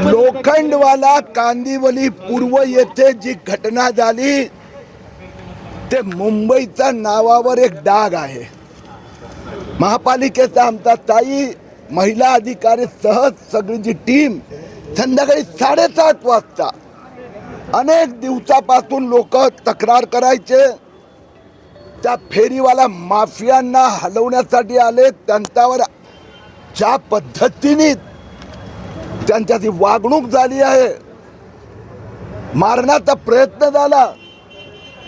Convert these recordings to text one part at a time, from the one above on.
लोखंडवाला कांदिवली पूर्व येथे जी घटना झाली ते मुंबईच्या नावावर एक डाग आहे. महापालिकेचा आमचा ताई महिला अधिकारी सह सगळी जी टीम संध्याकाळी 7:30 वाजता अनेक दिवसापासून लोक तक्रार करायचे, त्या फेरीवाला माफियांना हलवण्यासाठी आले. त्यांच्यावर ज्या पद्धतीने त्यांच्याची वागणूक झाली आहे, मारण्याचा प्रयत्न झाला,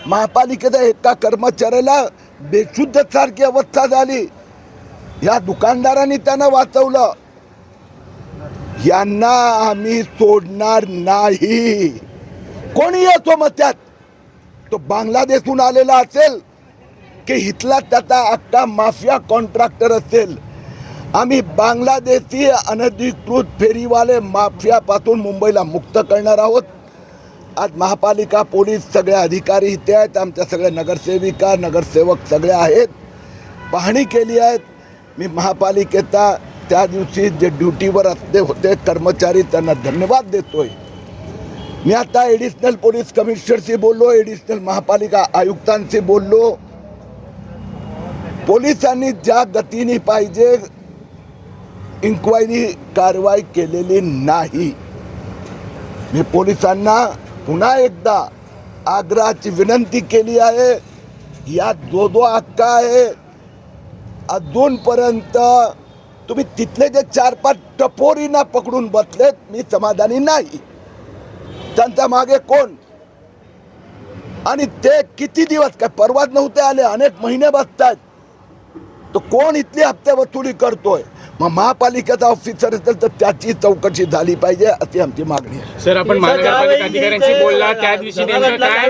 महापालिकेच्या एका कर्मचाऱ्याला बेशुद्ध सारखी अवस्था झाली, या दुकानदारांनी त्यांना वाचवलं. यांना आम्ही सोडणार नाही. कोणी असो, मग त्यात तो बांगलादेशहून आलेला असेल की इथला त्याचा अख्खा माफिया कॉन्ट्रॅक्टर असेल, आम्ही बांगलादेशी अनधिकृत फेरीवाले माफियापासून मुंबईला मुक्त करणार आहोत. आज महापालिका पोलीस सगळे अधिकारी इथे आहेत, आमच्या सगळ्या नगरसेविका नगरसेवक सगळे आहेत, पाहणी केली आहेत. मी महापालिकेचा त्या दिवशी जे ड्युटीवर असले होते कर्मचारी त्यांना धन्यवाद देतोय. मी आता ॲडिशनल पोलीस कमिशनरशी बोललो, ॲडिशनल महापालिका आयुक्तांशी बोललो. पोलिसांनी ज्या गतीने पाहिजे इन्क्वायरी कारवाई केलेली नाही. मी पोलिसांना पुन्हा एकदा आग्रहाची विनंती केली आहे, या जो हक्क आहे अजूनपर्यंत तुम्ही तिथले जे 4-5 टपोरींना पकडून बसलेत, मी समाधानी नाही. त्यांच्या मागे कोण आणि ते किती दिवस, काय परवाच नव्हते आले, अनेक महिने बसतात. तो कोण इथली हप्ते वसुली करतोय? मग महापालिकेचा ऑफिसर असेल तर त्याची चौकशी झाली पाहिजे, अशी आमची मागणी आहे. सर, आपण महानगरपालिका अधिकाऱ्यांशी बोलला त्या दिवशी नेमकं काय